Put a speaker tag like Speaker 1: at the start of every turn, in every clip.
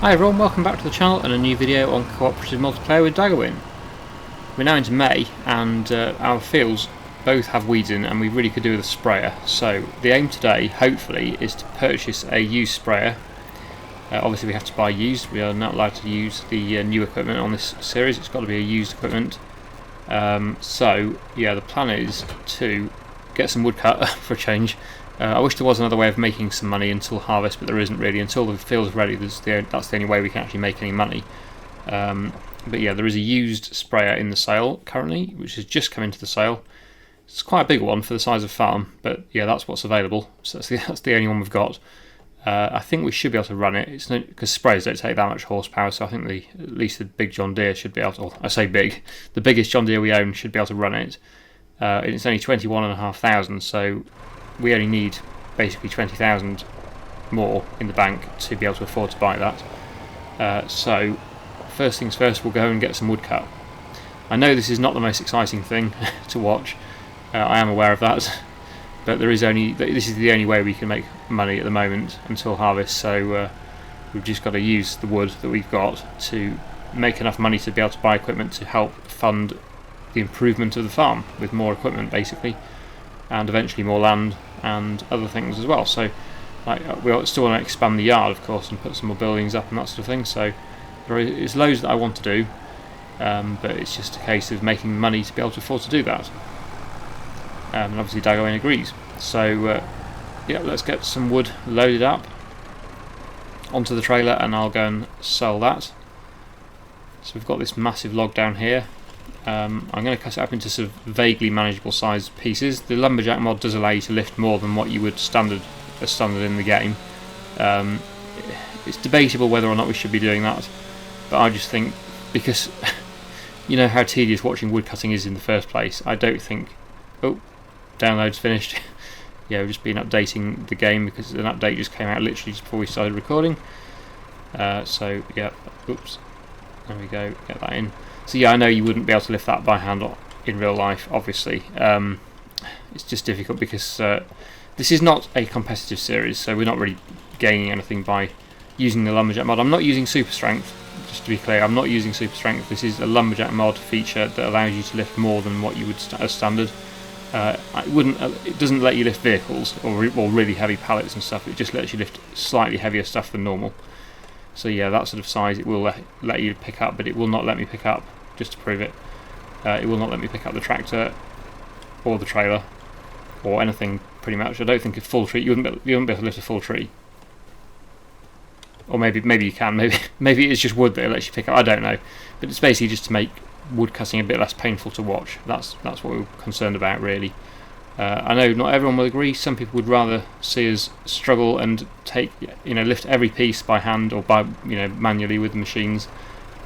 Speaker 1: Hi everyone, welcome back to the channel and a new video on cooperative multiplayer with Daggerwin. We're now into May and our fields both have weeds in and we really could do with a sprayer. So the aim today, hopefully, is to purchase a used sprayer. Obviously we have to buy used, we are not allowed to use the new equipment on this series, it's got to be a used equipment. So yeah, the plan is to get some woodcut for a change. I wish there was another way of making some money until harvest, but there isn't really. Until the field's ready, that's the only way we can actually make any money. But yeah, there is a used sprayer in the sale currently, which has just come into the sale. It's quite a big one for the size of farm, but yeah, that's what's available. So that's the only one we've got. I think we should be able to run it. It's because sprayers don't take that much horsepower, so I think at least the big John Deere should be able to. Or I say big, the biggest John Deere we own should be able to run it. And it's only 21,500, so we only need basically 20,000 more in the bank to be able to afford to buy that. So first things first, we'll go and get some woodcut. I know this is not the most exciting thing to watch. I am aware of that, but this is the only way we can make money at the moment until harvest. So we've just got to use the wood that we've got to make enough money to be able to buy equipment to help fund the improvement of the farm with more equipment, basically, and eventually more land and other things as well. So we still want to expand the yard, of course, and put some more buildings up and that sort of thing. So there is loads that I want to do, but it's just a case of making money to be able to afford to do that. And obviously Daggerwin agrees. So yeah, let's get some wood loaded up onto the trailer and I'll go and sell that. So we've got this massive log down here. I'm going to cut it up into sort of vaguely manageable sized pieces. The Lumberjack mod does allow you to lift more than what you would standard in the game. It's debatable whether or not we should be doing that, but I just think, because you know how tedious watching woodcutting is in the first place, I don't think... Oh, download's finished. Yeah, we've just been updating the game because an update just came out literally just before we started recording. So yeah, oops, there we go, get that in. So yeah, I know you wouldn't be able to lift that by hand in real life, obviously. It's just difficult because this is not a competitive series, so we're not really gaining anything by using the Lumberjack mod. I'm not using super strength, just to be clear, I'm not using super strength. This is a Lumberjack mod feature that allows you to lift more than what you would as standard. It doesn't let you lift vehicles or really heavy pallets and stuff, it just lets you lift slightly heavier stuff than normal. So yeah, that sort of size it will let you pick up, but it will not let me pick up, just to prove it, it will not let me pick up the tractor or the trailer or anything pretty much. I don't think a full tree, you wouldn't be able to lift a full tree. Or maybe you can, maybe it's just wood that it lets you pick up, I don't know. But it's basically just to make wood cutting a bit less painful to watch. That's what we're concerned about, really. I know not everyone will agree. Some people would rather see us struggle and lift every piece by hand or by manually with the machines.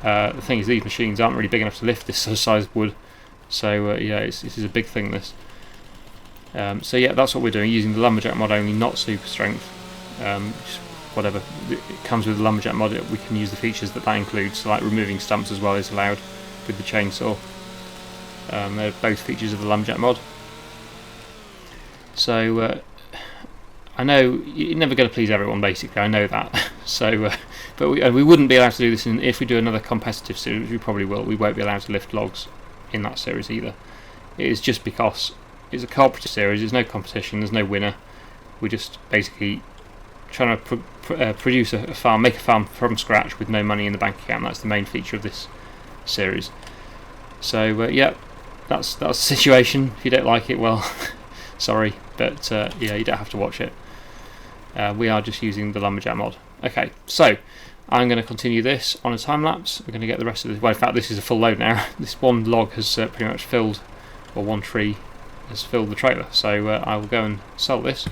Speaker 1: The thing is, these machines aren't really big enough to lift this sort of size of wood. So yeah, this is a big thing. This. So yeah, that's what we're doing, using the Lumberjack mod only, not super strength. Just whatever it comes with the Lumberjack mod, we can use the features that includes. So like removing stumps as well is allowed with the chainsaw. They're both features of the Lumberjack mod. So I know you're never going to please everyone, basically, I know that. So but we wouldn't be allowed to do this if we do another competitive series, which we probably will. We won't be allowed to lift logs in that series either. It is just because it's a cooperative series, there's no competition, there's no winner. We're just basically trying to produce a farm, make a farm from scratch with no money in the bank account. That's the main feature of this series. So yeah, that's the situation. If you don't like it, well, sorry, but yeah, you don't have to watch it. We are just using the Lumberjack mod. Okay, so I'm going to continue this on a time lapse. We're going to get the rest of this. Well, in fact, this is a full load now. This one log has pretty much filled, or one tree has filled the trailer. So I will go and sell this.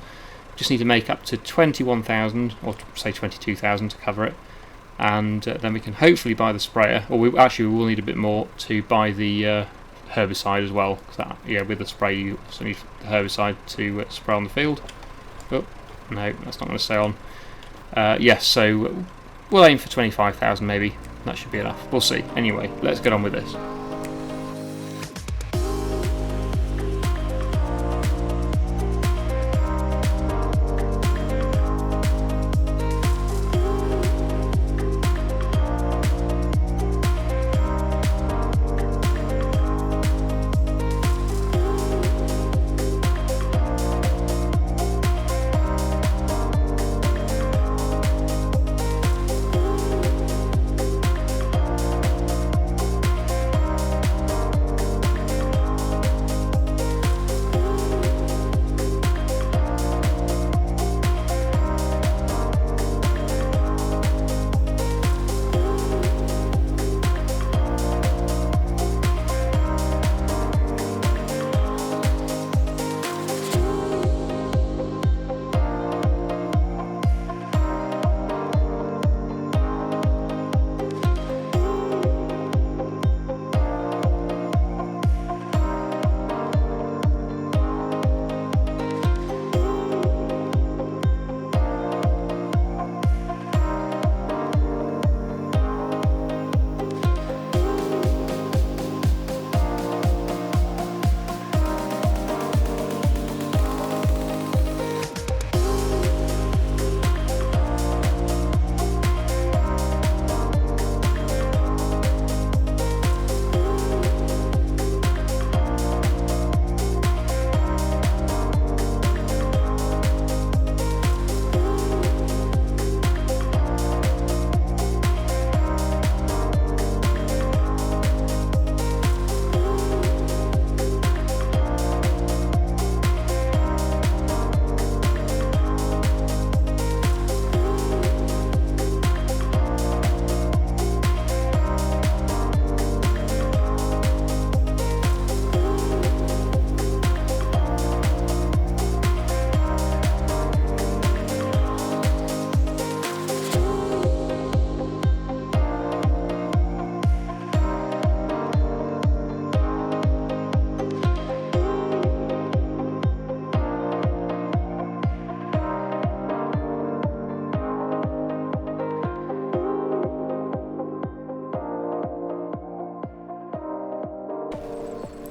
Speaker 1: Just need to make up to 21,000, or say 22,000 to cover it, and then we can hopefully buy the sprayer. Or we will need a bit more to buy the herbicide as well. Because with the spray you also need the herbicide to spray on the field. Oh no, that's not going to stay on. Yes, so we'll aim for 25,000 maybe. That should be enough. We'll see. Anyway, let's get on with this.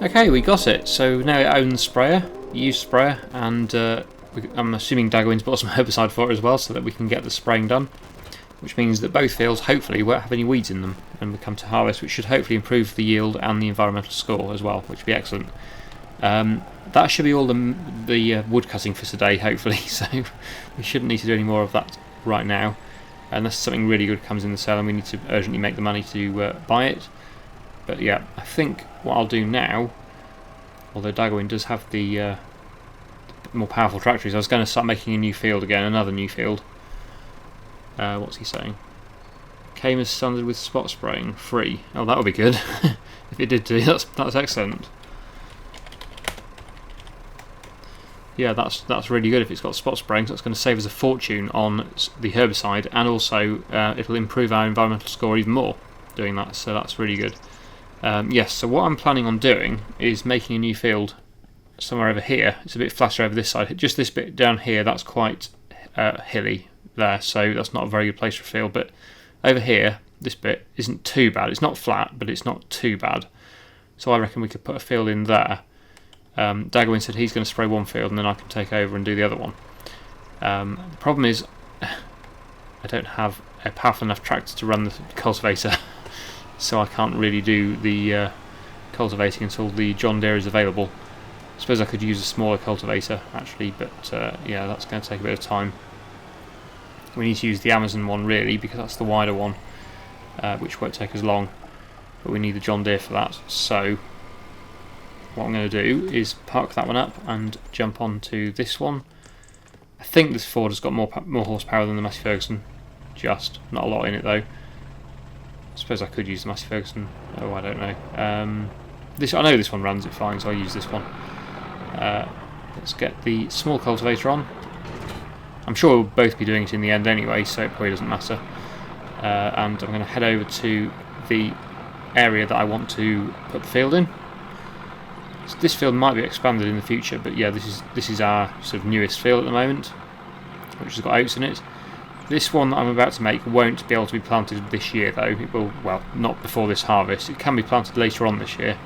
Speaker 1: Okay, we got it. So now it owns sprayer, used sprayer, and I'm assuming Daggerwin's bought some herbicide for it as well, so that we can get the spraying done. Which means that both fields hopefully won't have any weeds in them when we come to harvest, which should hopefully improve the yield and the environmental score as well, which would be excellent. That should be all the wood cutting for today, hopefully, so we shouldn't need to do any more of that right now, unless something really good comes in the sale and we need to urgently make the money to buy it. But yeah, I think what I'll do now, although Daggerwin does have the more powerful tractors, I was going to start making a new field again, another new field. What's he saying? Came as standard with spot spraying, free. Oh, that would be good. If it did do, that's excellent. Yeah, that's really good if it's got spot spraying, so it's going to save us a fortune on the herbicide, and also it'll improve our environmental score even more doing that, so that's really good. Yes, so what I'm planning on doing is making a new field somewhere over here. It's a bit flatter over this side. Just this bit down here, that's quite hilly there, so that's not a very good place for a field, but over here, this bit isn't too bad. It's not flat, but it's not too bad. So I reckon we could put a field in there. Daggerwin said he's going to spray one field and then I can take over and do the other one. The problem is I don't have a powerful enough tractor to run the cultivator, so I can't really do the cultivating until the John Deere is available. I suppose I could use a smaller cultivator actually, but yeah, that's going to take a bit of time. We need to use the Amazon one really, because that's the wider one, which won't take as long, but we need the John Deere for that. So what I'm going to do is park that one up and jump onto this one. I think this Ford has got more horsepower than the Massey Ferguson, just not a lot in it though. I suppose I could use the Massey Ferguson. Oh, I don't know. I know this one runs it fine, so I'll use this one. Let's get the small cultivator on. I'm sure we'll both be doing it in the end anyway, so it probably doesn't matter. And I'm going to head over to the area that I want to put the field in. So this field might be expanded in the future, but yeah, this is our sort of newest field at the moment, which has got oats in it. This one that I'm about to make won't be able to be planted this year though. It will, well, not before this harvest. It can be planted later on this year,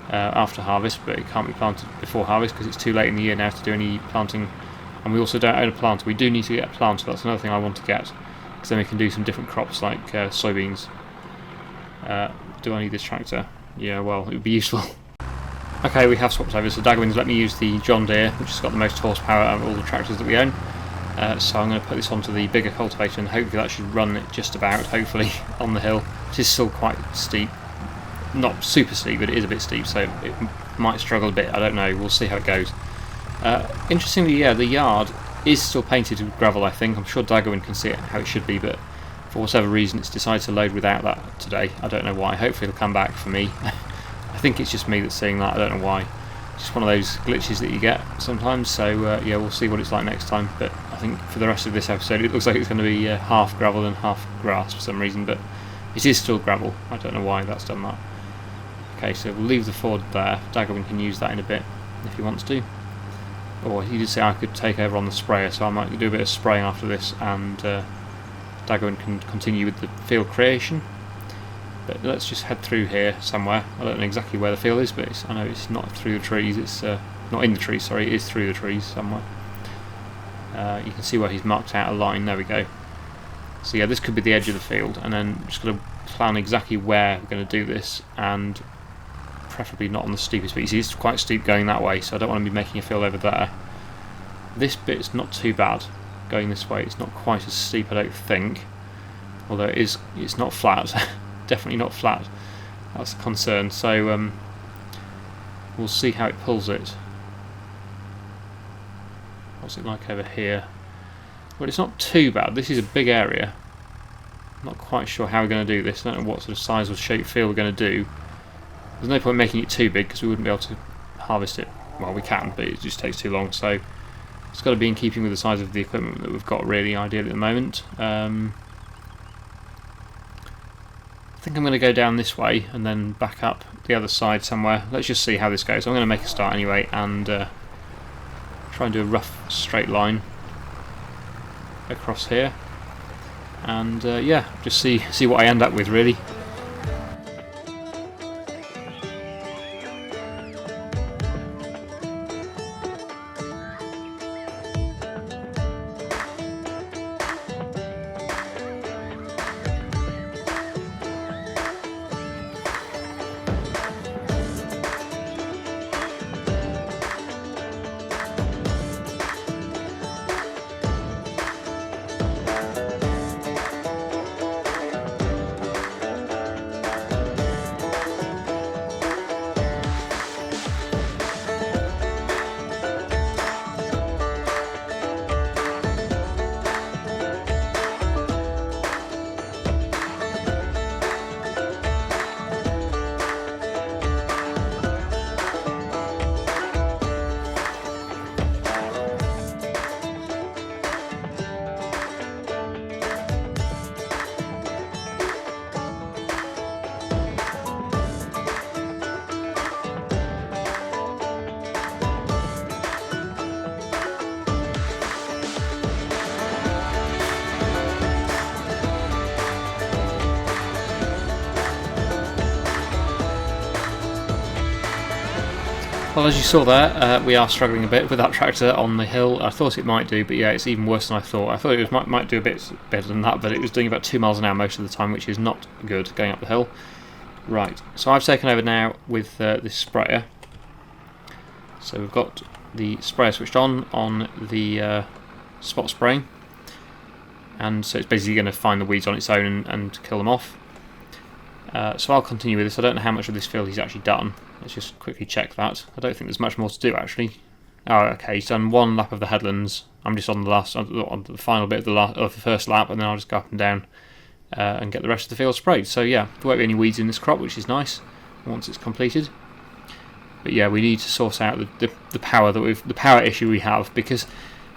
Speaker 1: after harvest, but it can't be planted before harvest because it's too late in the year now to do any planting. And we also don't own a planter. We do need to get a planter. That's another thing I want to get, because then we can do some different crops like soybeans. Do I need this tractor? Yeah, well, it would be useful. Okay, we have swapped over, so Daggerwin's let me use the John Deere, which has got the most horsepower out of all the tractors that we own. So I'm going to put this onto the bigger cultivator, and hopefully that should run it just about, hopefully, on the hill, which is still quite steep. Not super steep, but it is a bit steep, so it might struggle a bit. I don't know, we'll see how it goes. Interestingly, yeah, the yard is still painted with gravel, I think. I'm sure Daggerwin can see it how it should be, but for whatever reason it's decided to load without that today. I don't know why. Hopefully it'll come back for me. I think it's just me that's seeing that. I don't know why. It's just one of those glitches that you get sometimes, so yeah, we'll see what it's like next time. But I think for the rest of this episode it looks like it's going to be half gravel and half grass for some reason, but it is still gravel. I don't know why that's done that. Okay, so we'll leave the Ford there. Daggerwin can use that in a bit if he wants to. Or he did say I could take over on the sprayer, so I might do a bit of spraying after this, and Daggerwin can continue with the field creation. But let's just head through here somewhere. I don't know exactly where the field is, but I know it's not through the trees. It's not in the trees, sorry, it is through the trees somewhere. You can see where he's marked out a line, there we go. So yeah, this could be the edge of the field, and then just going to plan exactly where we're going to do this, and preferably not on the steepest bit. You see, it's quite steep going that way, so I don't want to be making a field over there. This bit's not too bad going this way. It's not quite as steep, I don't think, although it's not flat. Definitely not flat. That's a concern. So we'll see how it pulls it. What's it like over here? Well, it's not too bad. This is a big area. I'm not quite sure how we're going to do this. I don't know what sort of size or shape field we're going to do. There's no point making it too big because we wouldn't be able to harvest it. Well, we can, but it just takes too long. So it's got to be in keeping with the size of the equipment that we've got, really, ideally at the moment. I think I'm going to go down this way and then back up the other side somewhere. Let's just see how this goes. I'm going to make a start anyway and try and do a rough straight line across here. And yeah, just see what I end up with, really. Well, as you saw there, we are struggling a bit with that tractor on the hill. I thought it might do, but yeah, it's even worse than I thought. I thought it might do a bit better than that, but it was doing about 2 miles an hour most of the time, which is not good going up the hill. Right, so I've taken over now with this sprayer. So we've got the sprayer switched on the spot spraying, and so it's basically going to find the weeds on its own and kill them off. So I'll continue with this. I don't know how much of this field he's actually done. Let's just quickly check that. I don't think there's much more to do actually. Oh, okay, he's done one lap of the headlands. I'm just on the final bit of the first lap, and then I'll just go up and down and get the rest of the field sprayed. So yeah, there won't be any weeds in this crop, which is nice once it's completed. But yeah, we need to sort out the power issue we have, because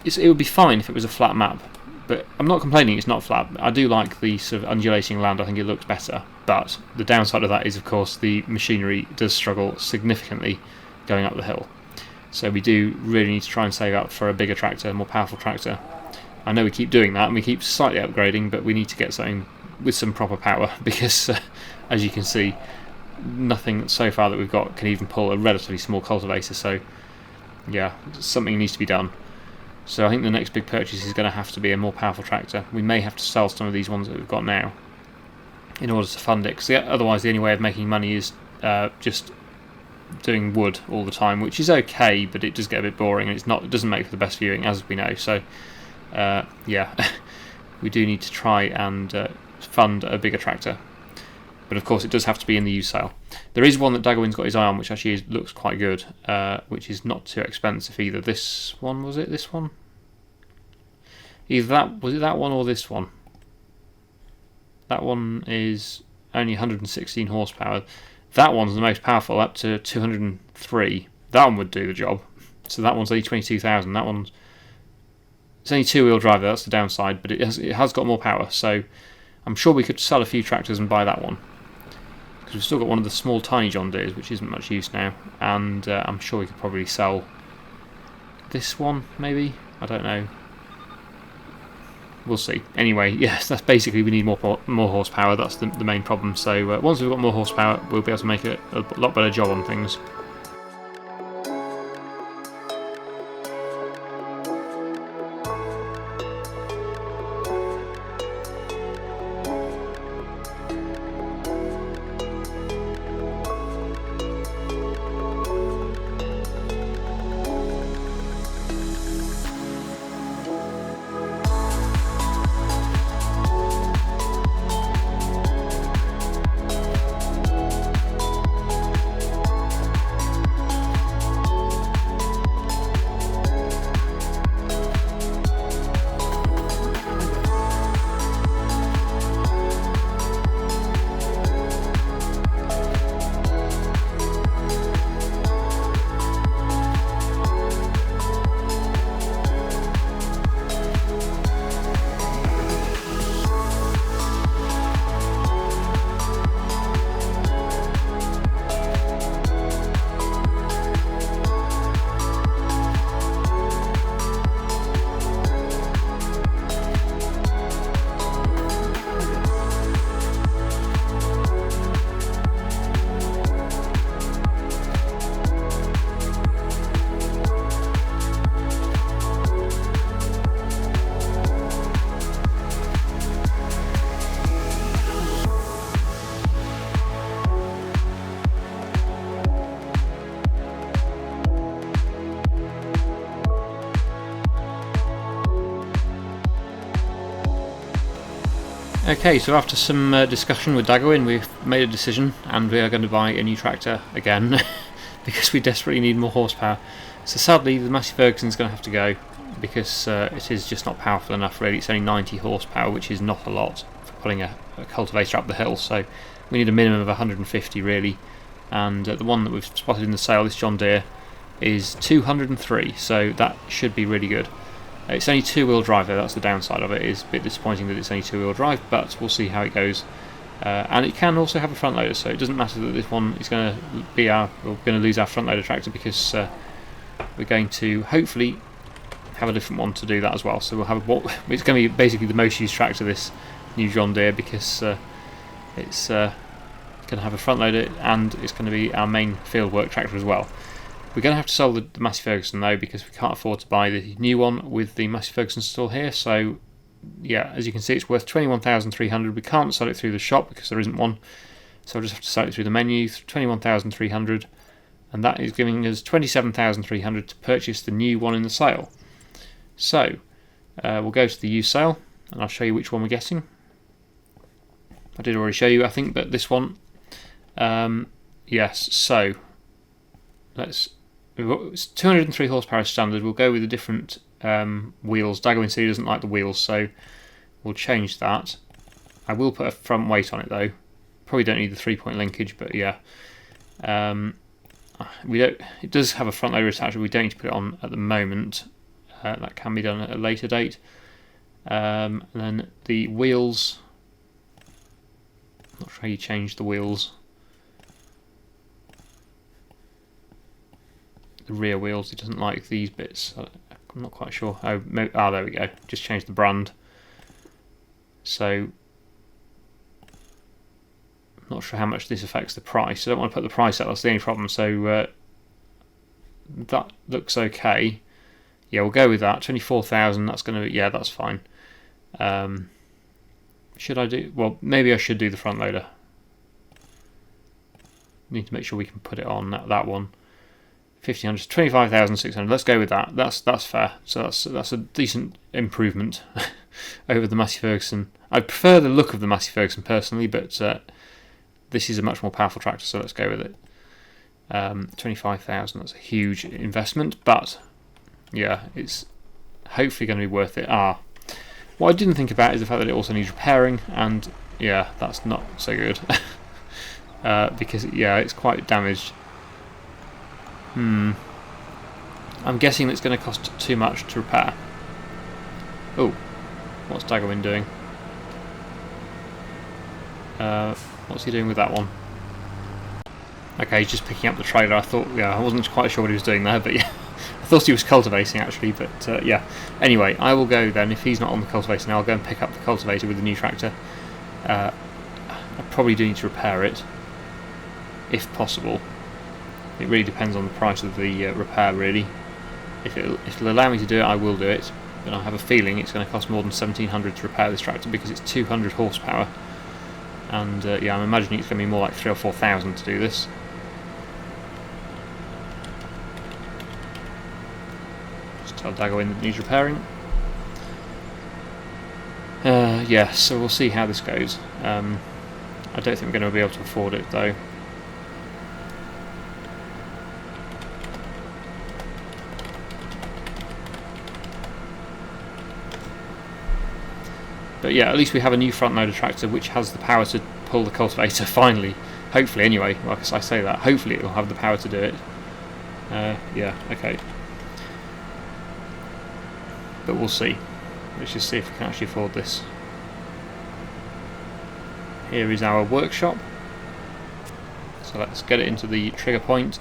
Speaker 1: it would be fine if it was a flat map. But I'm not complaining it's not flat. I do like the sort of undulating land. I think it looks better. But the downside of that is, of course, the machinery does struggle significantly going up the hill. So we do really need to try and save up for a bigger tractor, a more powerful tractor. I know we keep doing that, and we keep slightly upgrading, but we need to get something with some proper power, because as you can see, nothing so far that we've got can even pull a relatively small cultivator. So yeah, something needs to be done. So I think the next big purchase is going to have to be a more powerful tractor. We may have to sell some of these ones that we've got now in order to fund it, because otherwise the only way of making money is just doing wood all the time, which is okay, but it does get a bit boring, and it doesn't make for the best viewing, as we know. So yeah, we do need to try and fund a bigger tractor. But of course it does have to be in the used sale. There is one that Daggerwin's got his eye on, which actually looks quite good, which is not too expensive either. This one, was it this one? Was it that one or this one? That one is only 116 horsepower. That one's the most powerful, up to 203. That one would do the job. So that one's only 22,000. That one's, it's only two-wheel drive, that's the downside, but it has got more power. So I'm sure we could sell a few tractors and buy that one, because we've still got one of the small tiny John Deeres, which isn't much use now, and I'm sure we could probably sell this one, maybe? I don't know. We'll see. Anyway, yes, that's basically, we need more horsepower. That's the main problem. So once we've got more horsepower, we'll be able to make a lot better job on things. Okay, so after some discussion with Daggerwin, we've made a decision, and we are going to buy a new tractor again because we desperately need more horsepower. So sadly, the Massey Ferguson's going to have to go, because it is just not powerful enough really. It's only 90 horsepower, which is not a lot for pulling a cultivator up the hill, so we need a minimum of 150 really. And the one that we've spotted in the sale, this John Deere, is 203, so that should be really good. It's only two-wheel drive though, that's the downside of it. It is a bit disappointing that it's only two-wheel drive, but we'll see how it goes. And it can also have a front loader, so it doesn't matter that this one is going to be we're going to lose our front loader tractor, because we're going to hopefully have a different one to do that as well. So we'll have it's going to be basically the most used tractor, this new John Deere, because it's going to have a front loader, and it's going to be our main field work tractor as well. We're going to have to sell the Massey Ferguson though, because we can't afford to buy the new one with the Massey Ferguson still here. So yeah, as you can see, it's worth 21,300. We can't sell it through the shop because there isn't one, so I'll just have to sell it through the menu. 21,300, and that is giving us 27,300 to purchase the new one in the sale. So we'll go to the used sale, and I'll show you which one we're getting. I did already show you, I think, but this one. Yes, so it's 203 horsepower standard. We'll go with the different wheels. Daggerwin C doesn't like the wheels, so we'll change that. I will put a front weight on it though. Probably don't need the 3-point linkage, but yeah. We don't. It does have a front loader attachment. We don't need to put it on at the moment. That can be done at a later date. And then the wheels. Not sure how you change the wheels. The rear wheels, it doesn't like these bits. I'm not quite sure. Oh, there we go. Just change the brand. So, I'm not sure how much this affects the price. I don't want to put the price out, that's the only problem. So, that looks okay. Yeah, we'll go with that. 24,000, that's going to, yeah, that's fine. Should I do, well, maybe I should do the front loader. Need to make sure we can put it on that one. 1,500, 25,600. Let's go with that. That's fair. So that's a decent improvement over the Massey Ferguson. I prefer the look of the Massey Ferguson personally, but this is a much more powerful tractor, so let's go with it. 25,000. That's a huge investment, but yeah, it's hopefully going to be worth it. What I didn't think about is the fact that it also needs repairing, and yeah, that's not so good because yeah, it's quite damaged. I'm guessing it's going to cost too much to repair. Oh, what's Daggerwin doing? What's he doing with that one? Okay, he's just picking up the trailer. I wasn't quite sure what he was doing there, but yeah, I thought he was cultivating actually, but yeah. Anyway, I will go then, if he's not on the cultivator now, I'll go and pick up the cultivator with the new tractor. I probably do need to repair it, if possible. It really depends on the price of the repair, really. If it'll allow me to do it, I will do it. But I have a feeling it's going to cost more than 1,700 to repair this tractor because it's 200 horsepower. And yeah, I'm imagining it's going to be more like 3,000 or 4,000 to do this. Just tell Daggerwin that it needs repairing. Yeah, so we'll see how this goes. I don't think we're going to be able to afford it though. But yeah, at least we have a new front loader tractor which has the power to pull the cultivator finally. Hopefully anyway, like I say that, hopefully it will have the power to do it. Yeah, okay. But we'll see. Let's just see if we can actually afford this. Here is our workshop. So let's get it into the trigger point.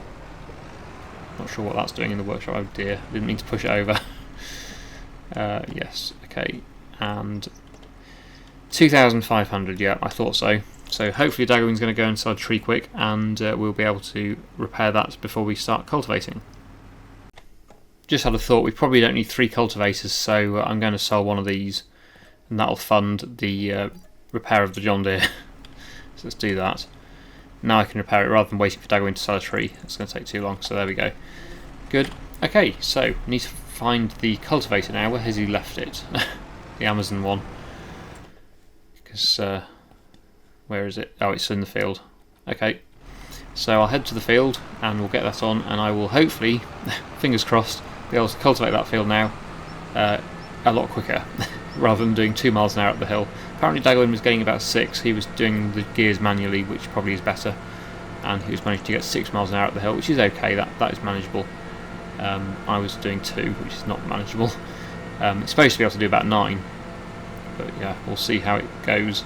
Speaker 1: Not sure what that's doing in the workshop, oh dear, didn't mean to push it over. Yes, okay, and 2,500, yeah, I thought so. So hopefully Daggerwin's going to go inside a tree quick, and we'll be able to repair that before we start cultivating. Just had a thought, we probably don't need 3 cultivators, so I'm going to sell one of these, and that'll fund the repair of the John Deere. So let's do that. Now I can repair it rather than waiting for Daggerwin to sell a tree. It's going to take too long, so there we go. Good. Okay, so need to find the cultivator now. Where has he left it? The Amazon one. Because, where is it? Oh, it's in the field. Okay, so I'll head to the field and we'll get that on, and I will hopefully, fingers crossed, be able to cultivate that field now a lot quicker, rather than doing 2 miles an hour up the hill. Apparently Daggerwin was getting about 6, he was doing the gears manually, which probably is better, and he was managing to get 6 miles an hour up the hill, which is okay, that is manageable. I was doing 2, which is not manageable. It's supposed to be able to do about 9. But yeah, we'll see how it goes.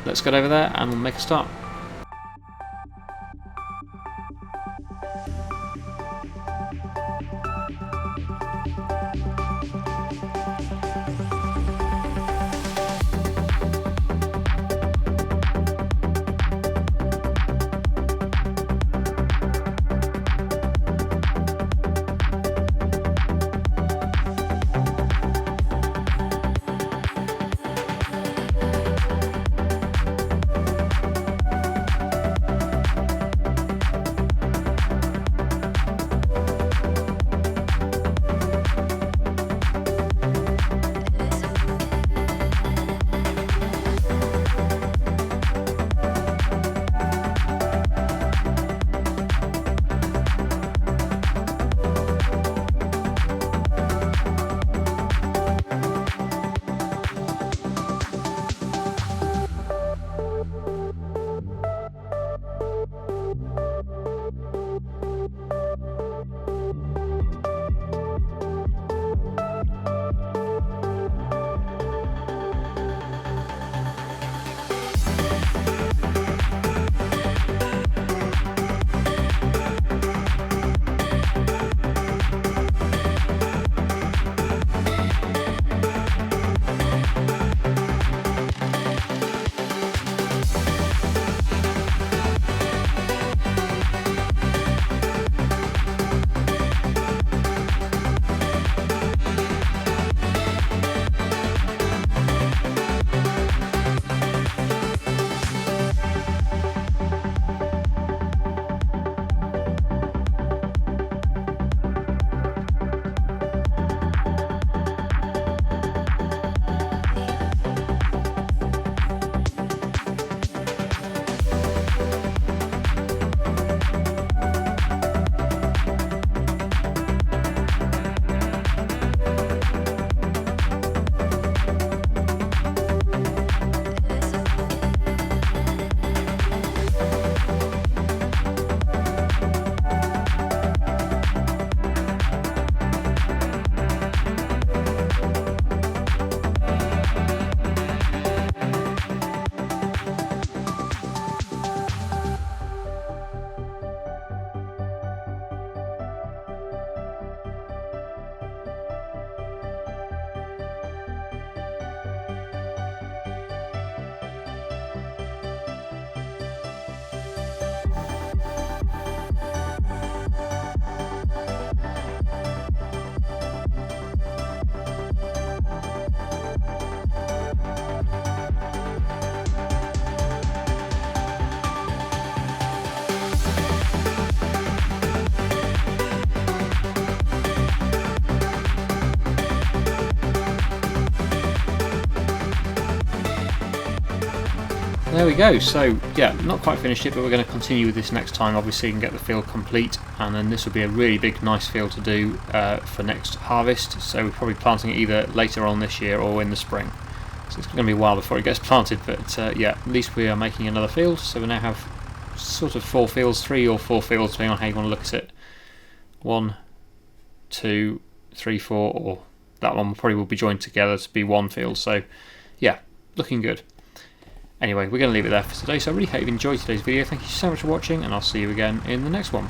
Speaker 1: Let's get over there and we'll make a start. There we go. So yeah, not quite finished it, but we're going to continue with this next time, obviously, and get the field complete, and then this will be a really big nice field to do for next harvest. So we're probably planting it either later on this year or in the spring, so it's going to be a while before it gets planted, but yeah, at least we are making another field. So we now have sort of 4 fields, 3 or 4 fields depending on how you want to look at it. 1, 2, 3, 4, or that one probably will be joined together to be one field. So yeah, looking good. Anyway, we're going to leave it there for today, so I really hope you've enjoyed today's video. Thank you so much for watching, and I'll see you again in the next one.